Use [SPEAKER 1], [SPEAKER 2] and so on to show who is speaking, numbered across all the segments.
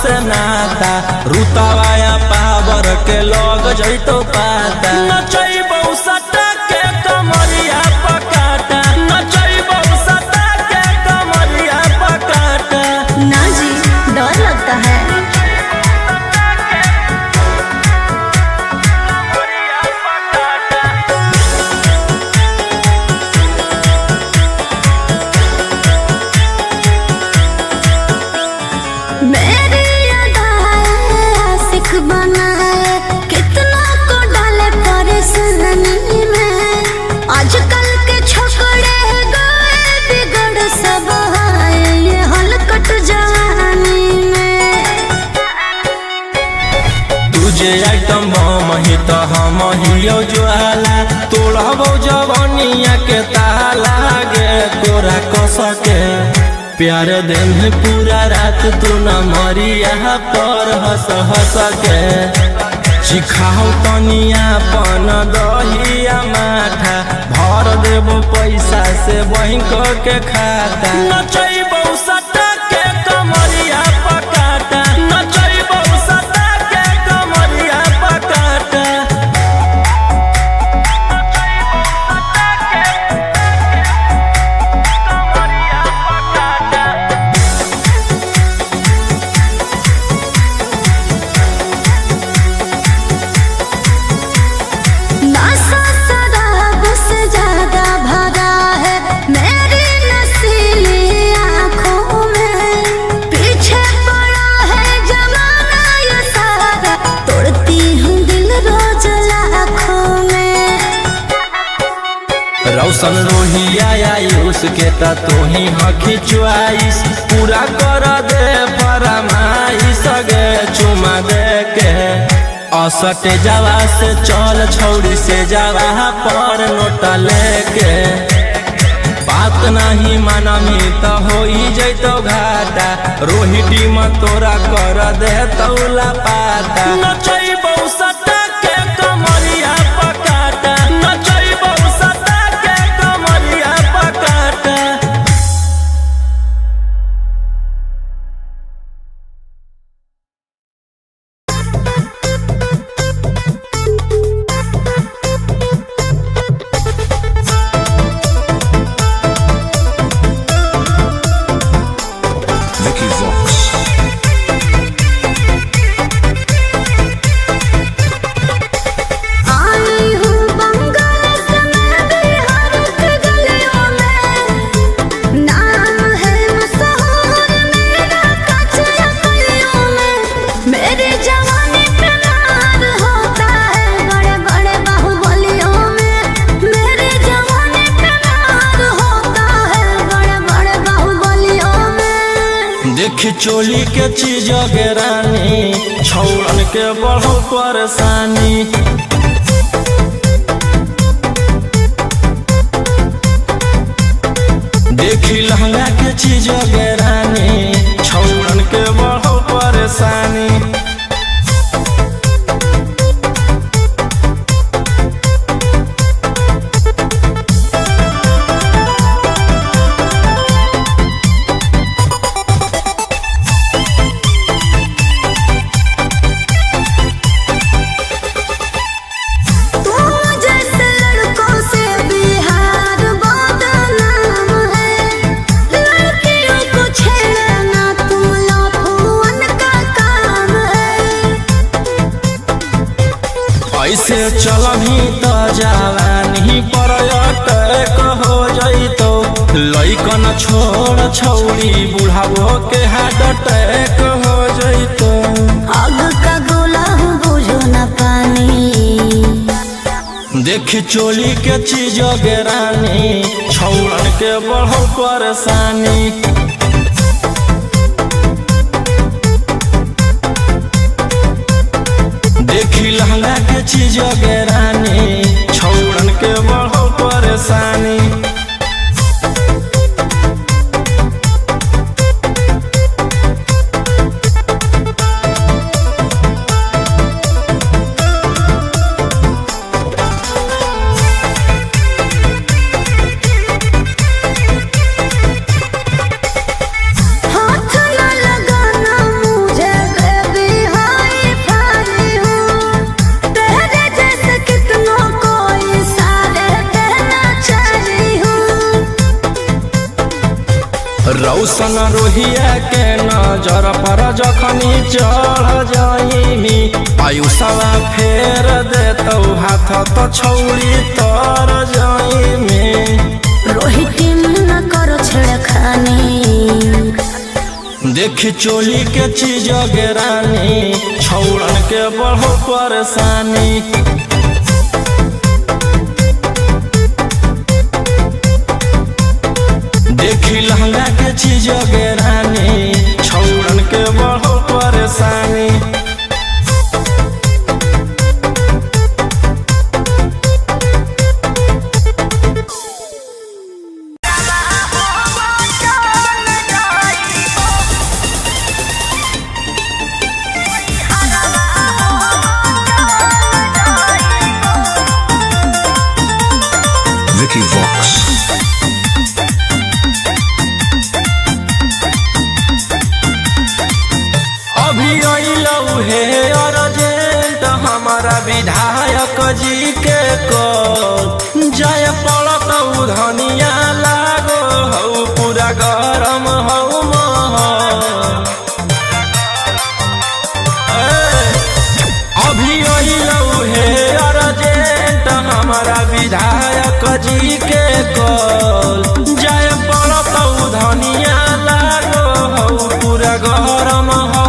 [SPEAKER 1] से नाता रुतावाया पावर के लोग जैतो पाता नचैबौ सटा के कमरिया पकाटा नचैबौ सटा के कमरिया पकाटा।
[SPEAKER 2] ना जी डर लगता है। बनाए कितना को डाले परेशानी में, आजकल के छोकरे गए बिगड़ सब है ये हलकट जवानी में।
[SPEAKER 1] तुझे आइटम बम ही तो हम हियो ज्वाला तोड़बो जवानिया के ताला गे तोरा कसके प्यार दिन है पूरा रात तू न मरिया पर हंस हंस के सिखाओ तनिया पन दहिया माथा भर देबो पैसा से बैंक के खाता नचैबौ सटा के कमरिया पकाटा नचैबौ सटा के कमरिया पकाटा। रौशन रोहिया आयुष के ता तू ही हखी च्वाइस पूरा कर दे फरमाइश गे चुमा दे के असटे जावा से चल छौड़ी से जावा पर नोटा लेके बात नहीं मानमी तो हो जैतो घाटा रोहिटी में तोरा कर दे तौला पाता नचैबौ सटा के कमरिया पकाटा नचैबौ सटा के कमरिया पकाटा। चोली के चीज रानी छौड़न के बढ़ो परेशानी देखी लहंगा के चीज रानी छौड़न के बढ़ो परेशानी ऐसे चलही तो जवानी पर अटैक हो जइतो लइकन छोड़ छौड़ी बुढ़ावो के हार्ट अटैक हो जइतो
[SPEAKER 2] आग का गोला बुझो न पानी
[SPEAKER 1] देखी चोली के चीज रानी छौड़न के बढ़ो परेशानी देखी लहंगा के चीज रानी छौड़न के बढ़ो परेशानी रौशन रोहिया के नजर पर जखनी चढ़ जाइमी आयुषवा फेर देतौ हाथ तो छौड़ी तर जाइमी
[SPEAKER 2] रोहिटी न करो छेड़खानी
[SPEAKER 1] देखी चोली के चीज रानी छौड़न के बढ़ो परेशानी देखी लहंगा के चीज रानी छौड़न के बढ़ो परेशानी
[SPEAKER 3] Vicky Vox.
[SPEAKER 1] विधायक जी के को जय पड़त धनिया लागो हौ पूरा गरम हौ अभी अइलौ हे अर्जेंट हमारा विधायक जी के को जय पड़त धनिया लागो हौ पूरा गरम हौ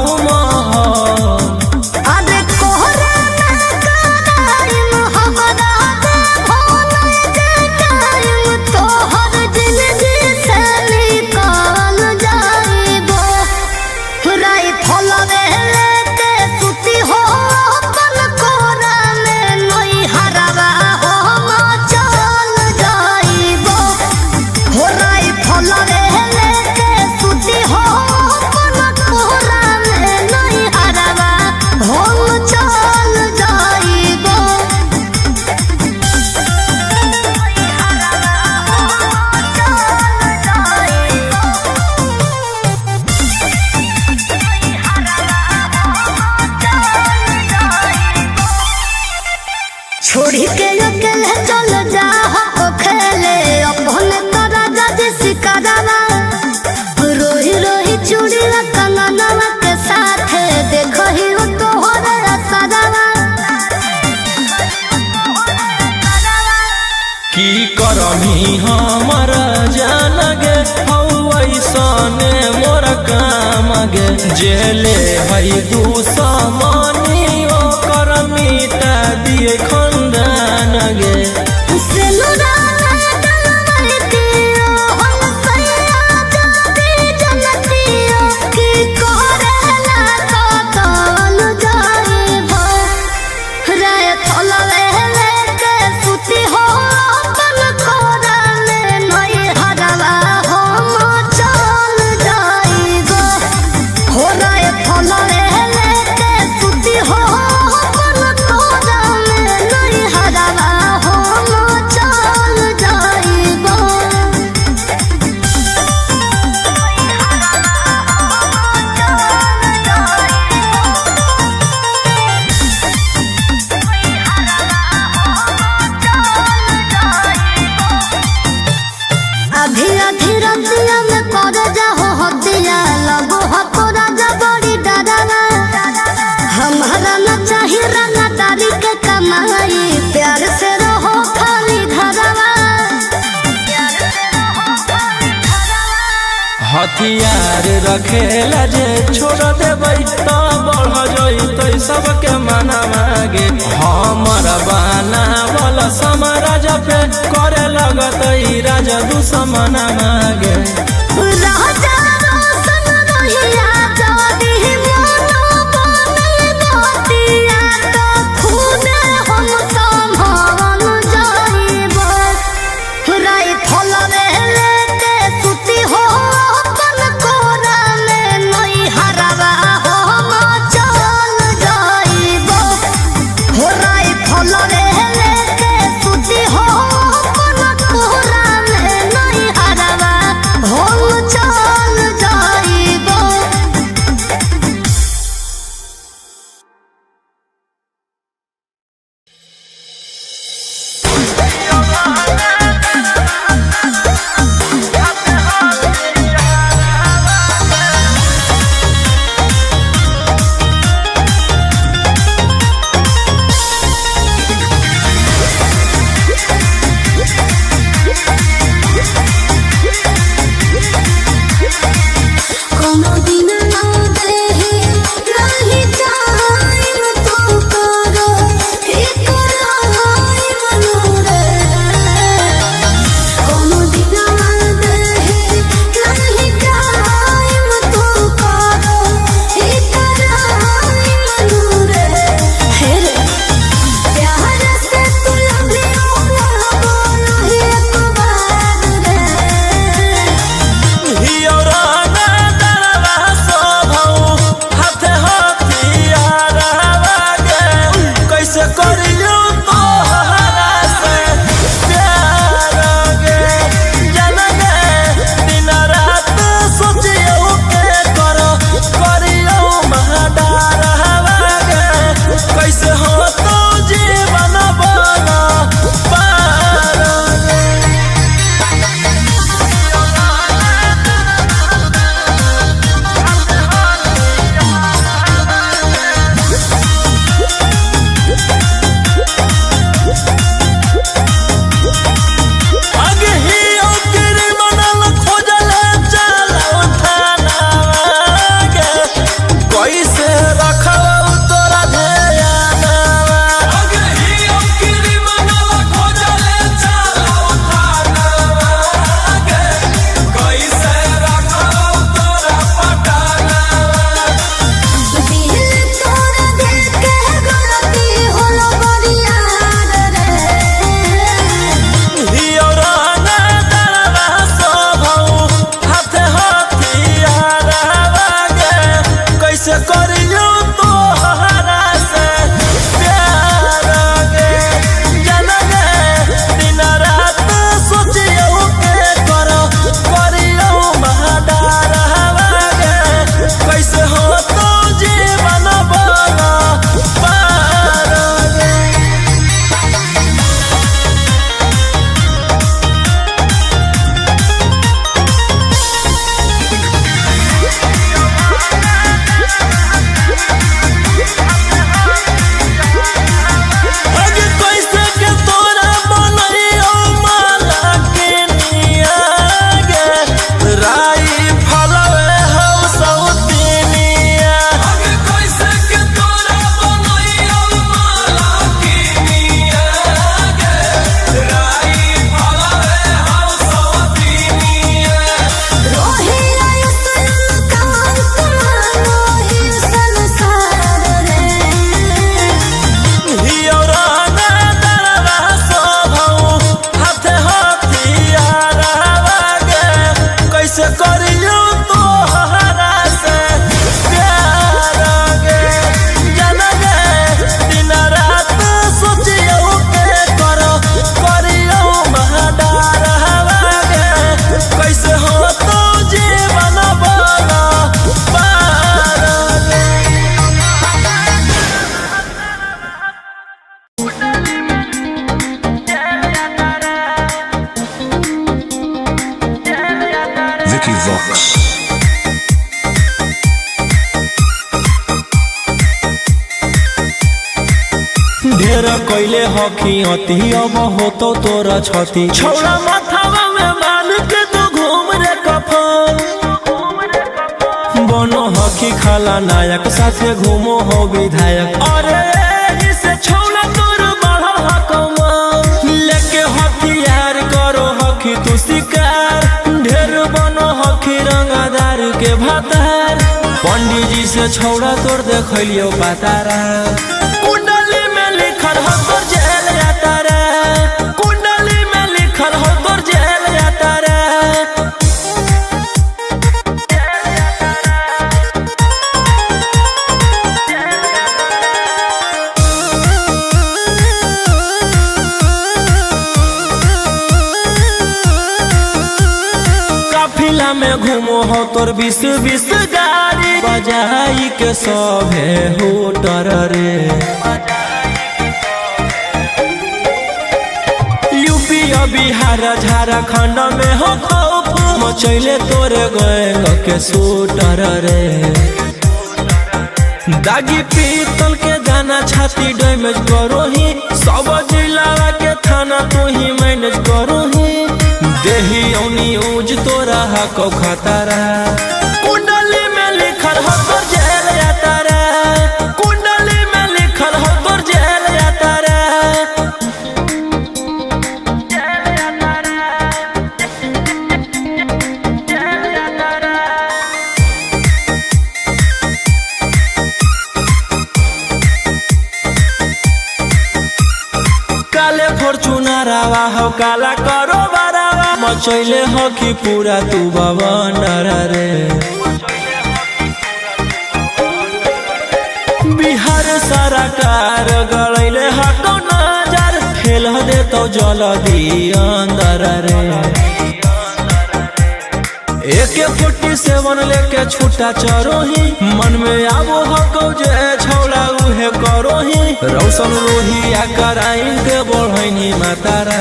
[SPEAKER 2] छोड़ी के अकेले चल जा हो खेले अपने तो राजा जैसी करावा रोही रोही चूड़ी कंगनवा के साथ देखो ही हो तो हो रे सदावा
[SPEAKER 1] की करमी हमर जान गे ऐसने मोर काम गे जेले हई दुश्मनी ओकर मिटा दिए खंदान गे हथियार रखेला जे छोड़ देबै तो बढ़ जइतै सबके मना मागे हमर बनावल समाराज पे करे लगतै राजा दुश्मन मागे कैले हकी अति अब होतो तोरा छती छौड़ा माथावा में मान के तू घूम रे कफन बनो हकी खाला नायक साथे घूमो हो विधायक अरे इसे छौड़ा तोर बढ़ा हकमा लेके हथियार करो हकी तू शिकार ढेर बनो हकी रंगदार के भातार पंडित जी से छौड़ा तोर देखलियो पातारा कुंडली में लिखल हो तोर जेल जाता रे कुंडली में लिखल हो तोर जेल जाता रे काफिला में घूमो हो तोर 20 गाड़ी बजाई के सभे होटर रे यूपी बिहार झारखंड में हो खौफ मचैले तोरे गैंग के शूटर रे दागी पीतल के दाना छाती डैमेज करो ही सब जिला के थाना तू ही मैनेज करो ही देही औनी ऊज तोरा हको खतरा कुंडली में लिखल हो तोर जेल जाता रे कुंडली में लिखल हो तोर जेल जाता रे काले फॉर्च्यूनर आवा हो काला करो बरावा मचैले हो कि पूरा तू बवंडर रे बिहार सरकार गड़ैले हको नजर फेल दे तो जल्दी अंदर रे AK-47 लेके छूटा चरोही मन में आबो हको जे छौड़ा उहे करोही रौशन रोहिया कराइन के बढ़ैनी मातारा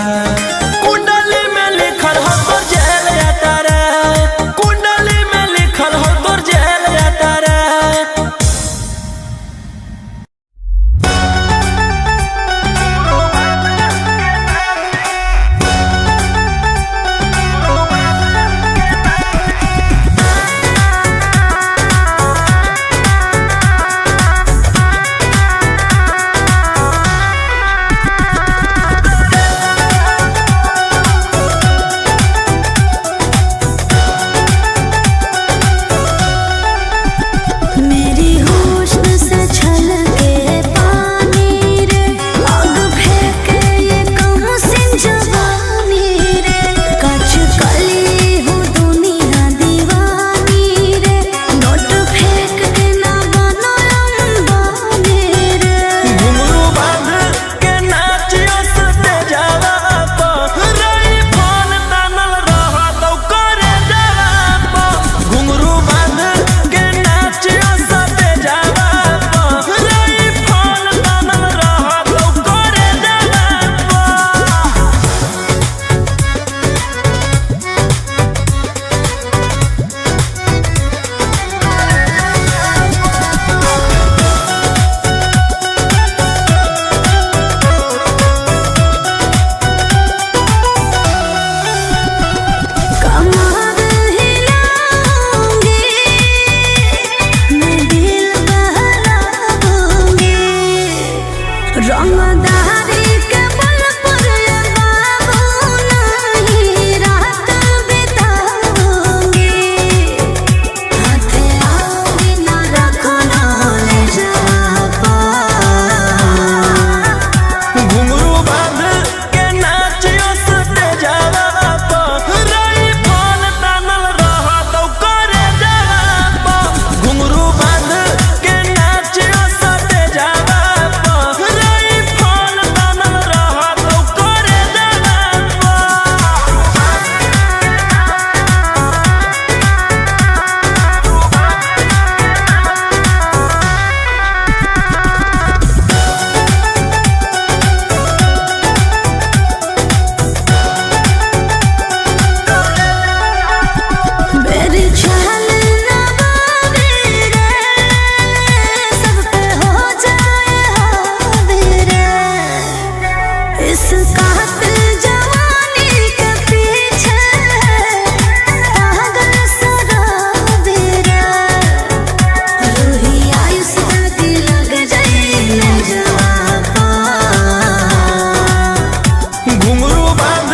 [SPEAKER 1] कुंडली में लिखल हो तोर जेल जाता रे कुंडली में लिखल हो तोर जेल जाता रे
[SPEAKER 2] मुस्काते जवानी के पीछे पागल सराबेरा रूही आयुष की लग जाए नजवा
[SPEAKER 1] घुंघरू बांध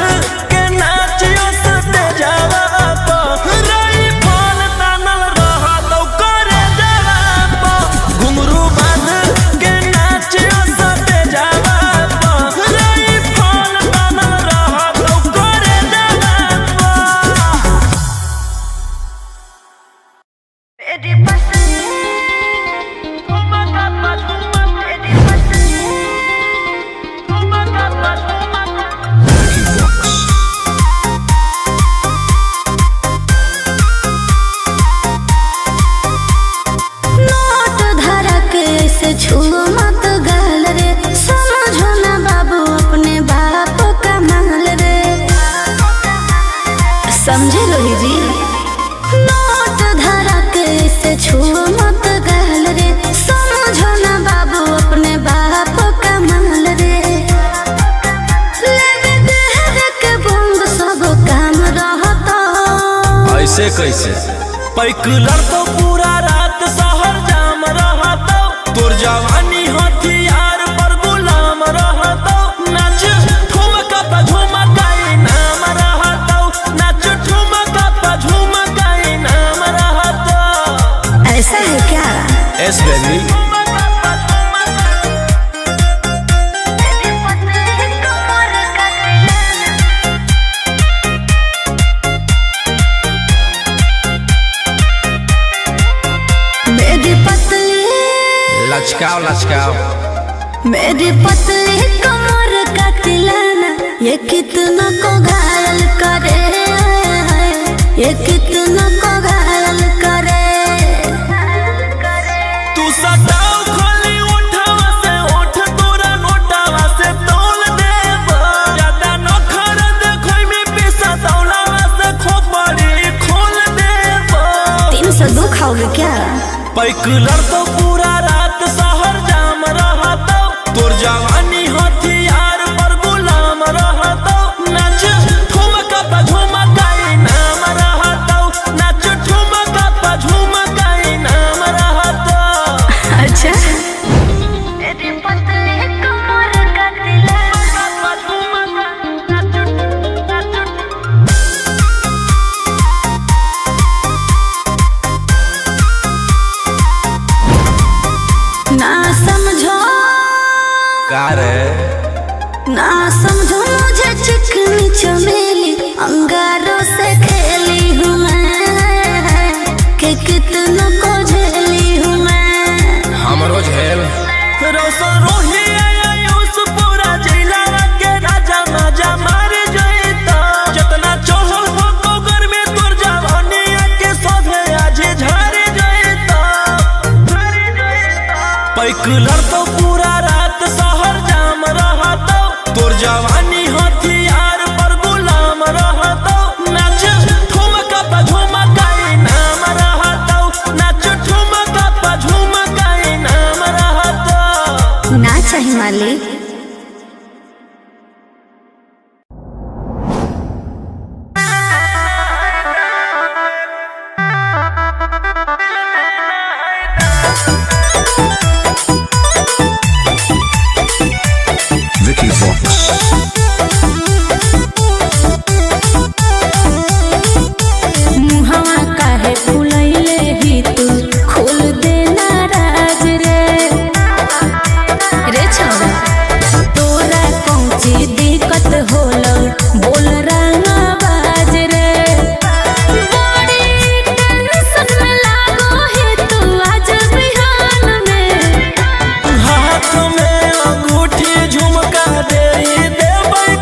[SPEAKER 1] के नाचियो सते जावा तो रही फल तानल रहा तो करे जावा तो घुंघरू बांध के नाचियो सते जावा तो रही फल तानल रहा तो करे जावा
[SPEAKER 2] मेरी पसंद मेरी पसंद
[SPEAKER 3] Vicky Vox.
[SPEAKER 2] नोट धरा के से छुओ मत गाल रे समझो ना बाबू अपने बाप का माल रे समझे रोही जी नोट धरा के से छुओ मत गाल रे समझो ना बाबू अपने बाप का माल रे लेवे देहर के बंग सब काम रहता
[SPEAKER 1] ऐसे कैसे पैकुलर तो पूरा रात शहर जाम रहता तोर जवानी हथियार पर गुलाम रहता नाच ठुमका पे झुमकाई नाम रहता नाच ठुमका पे झुमकाई नाम रहता
[SPEAKER 2] ऐसा है क्या
[SPEAKER 1] एस बेबी
[SPEAKER 2] मेरी पतली
[SPEAKER 1] लचकाओ लचकाओ
[SPEAKER 2] मेरी पतली कमर का तिलाना ये कितना को घायल करे ये कितना को घायल करे
[SPEAKER 1] तू सताओ खाली उठावा से उठ तोरा नोटावा से तोल देब ज्यादा नखर देखोई में पैसा तौलावा से खोपड़ी खोल देब
[SPEAKER 2] 302 खाओगे क्या
[SPEAKER 1] पैकुलर तो पूरा रात शहर जाम रहता तोर जवानी हथियार पर गुलाम रहता नाच ठुमका पे झुमकाई नाम रहता नाच ठुमका पे झुमकाई नाम रहता
[SPEAKER 2] अच्छा मेरी पतली कमर का तिलाना ना समझो
[SPEAKER 1] का रे
[SPEAKER 2] ना समझो मुझे चिकनी चमेली अंगारों से खेली हूँ मैं कि कितना को झेली हूँ मैं
[SPEAKER 1] हमरो झेल रोशन रोही आयुष पूरा जिला के राजा मजा मार जइता जितना चढ़ल हो कोगर में तोर जवानी के सोधे आज झर जइता पैकुलर तो पूरा रात शहर जाम रहता तोर जवानी हथियार पर गुलाम रहता नाच ठुमका पे झुमकाई नाम रहता नाच ठुमका पे झुमकाई नाम रहता
[SPEAKER 2] ना चाहिए मालिक
[SPEAKER 3] Vicky Vox.
[SPEAKER 2] मुहवा काहे फुलैले ही तू खोल देना राज रे रे छौरा तोरा कौची दिक्कत होलो बोल रंगा बाज रे बड़ी टेंशन में लागो है तू आज बिहान में
[SPEAKER 1] हाथ में अंगूठी झुमका दे देबै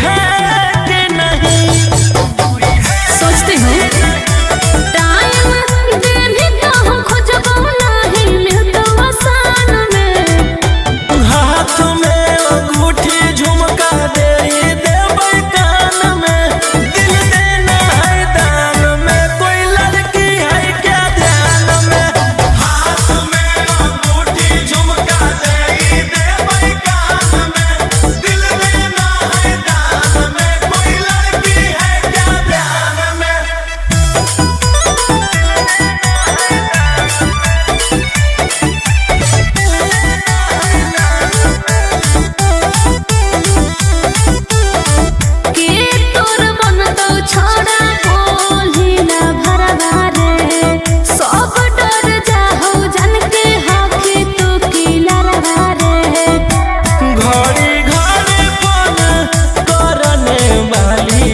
[SPEAKER 1] है कि नहीं।
[SPEAKER 4] सोचते हो टाइम देने का हम खोजबो नहीं मिलतो आसान में।
[SPEAKER 1] हाथ में अंगूठी झुमका दे देबै कान में, दिल देना है दान में, कोई लड़की है क्या ध्यान में। हाथ में अंगूठी झुमका दे देबै कान में, दिल देना है दान में, कोई लड़की है क्या ध्यान में।
[SPEAKER 4] के तोर मन तो छोड़ा बोलिला भरवा रे, सब डर जाहो जन के हाथी तू किला रहा रे।
[SPEAKER 1] घड़ी घड़ी फोन करने वाली,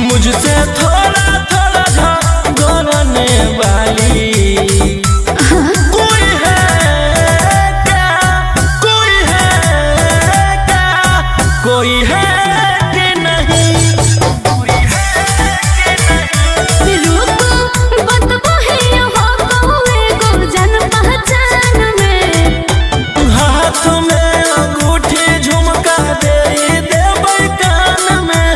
[SPEAKER 1] मुझसे थोड़ा थोड़ा झगड़ने वाली, कोई है क्या, कोई है क्या, कोई है कि नहीं।
[SPEAKER 4] रुको बतबो है हो कौवे गो जन पहचान में।
[SPEAKER 1] हाथ में अंगूठी झुमका दे देबै कान में,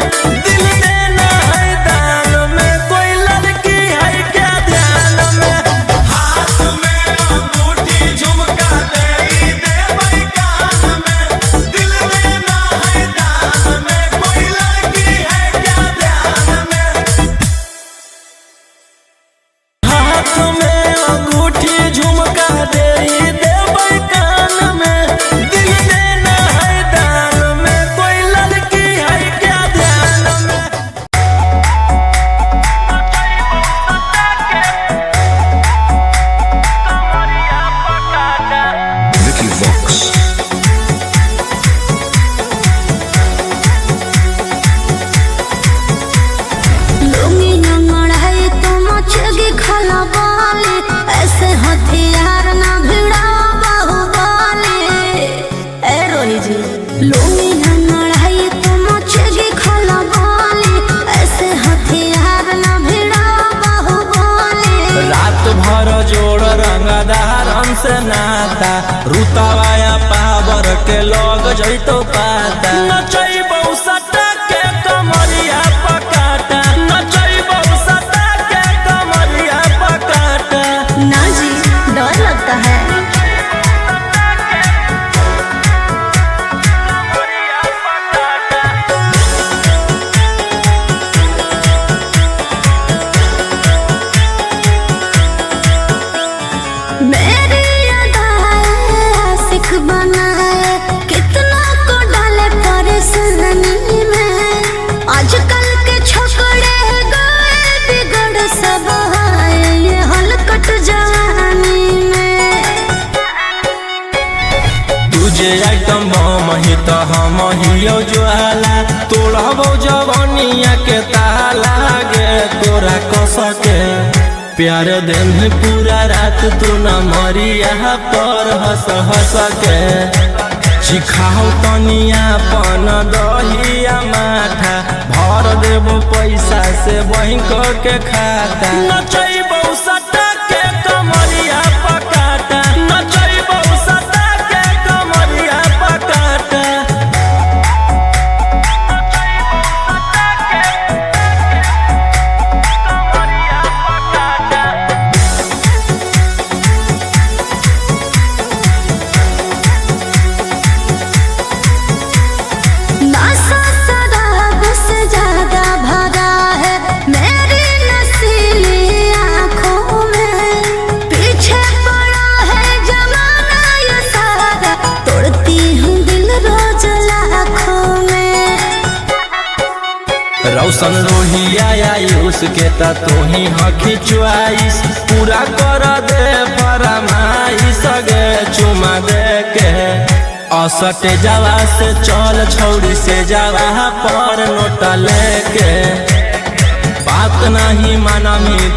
[SPEAKER 1] दिल देना है दान में, कोई लड़की है क्या ध्यान में। हाथ में अंगूठी झुमका दे देबै कान में, दिल देना है दान में, कोई लड़की है क्या ध्यान में। हाथ में अंगूठी झुमका दे देबै कान में, दिल देना है दान में, कोई लड़की है क्या ध्यान में।
[SPEAKER 3] Vicky Vox.
[SPEAKER 2] लुंगी नंगड़ाई तो मचेगी खला बाली, ऐसे हथियार ना भिड़ाओ बाहुबली। ए रोही जी लुंगी नंगड़ाई तो मचेगी खला बाली, ऐसे हथियार ना भिड़ाओ बाहुबली।
[SPEAKER 1] रात भर जोड़ रंगदारन से नाता, रुतवाया पावर के लोग जैतो पाता। नचैबौ सटा के कमरिया पकाटा, नचैबौ सटा के कमरिया पकाटा।
[SPEAKER 2] ना जी डर लगता है। मेरी अदाएं आशिक बनाए, कितना को डाले परेशानी में। आजकल के छोकरे गए बिगड़ सब है, ये हलकट जवानी में।
[SPEAKER 1] तुझे आइटम बम ही तो हम हियो ज्वाला, तोड़बो जवानिया के ताला गे तोरा कसके। प्यार दिन पूरा रात तू न मरिया पर हंस हंस के। सिखाओ तनिया पन दहिया माथा, भर देबो पैसा से बैंक के खाता। नचैबौ सटा के कमरिया पकाटा, नचैबौ सटा के कमरिया पकाटा।
[SPEAKER 2] नशा शराब से ज्यादा भरा है मेरी नशीली आँखों में। पीछे पड़ा है जमाना ये सारा, तोड़ती हूँ दिल रोज लाखों में।
[SPEAKER 1] रौशन रोहिया आयुष के ता तू ही हकी च्वाइस, पूरा कर दे फरमाइश गे चुमा दे के। असटे जावा से चल छौड़ी से जावा पर नोट लेके, बात नहीं मानमी।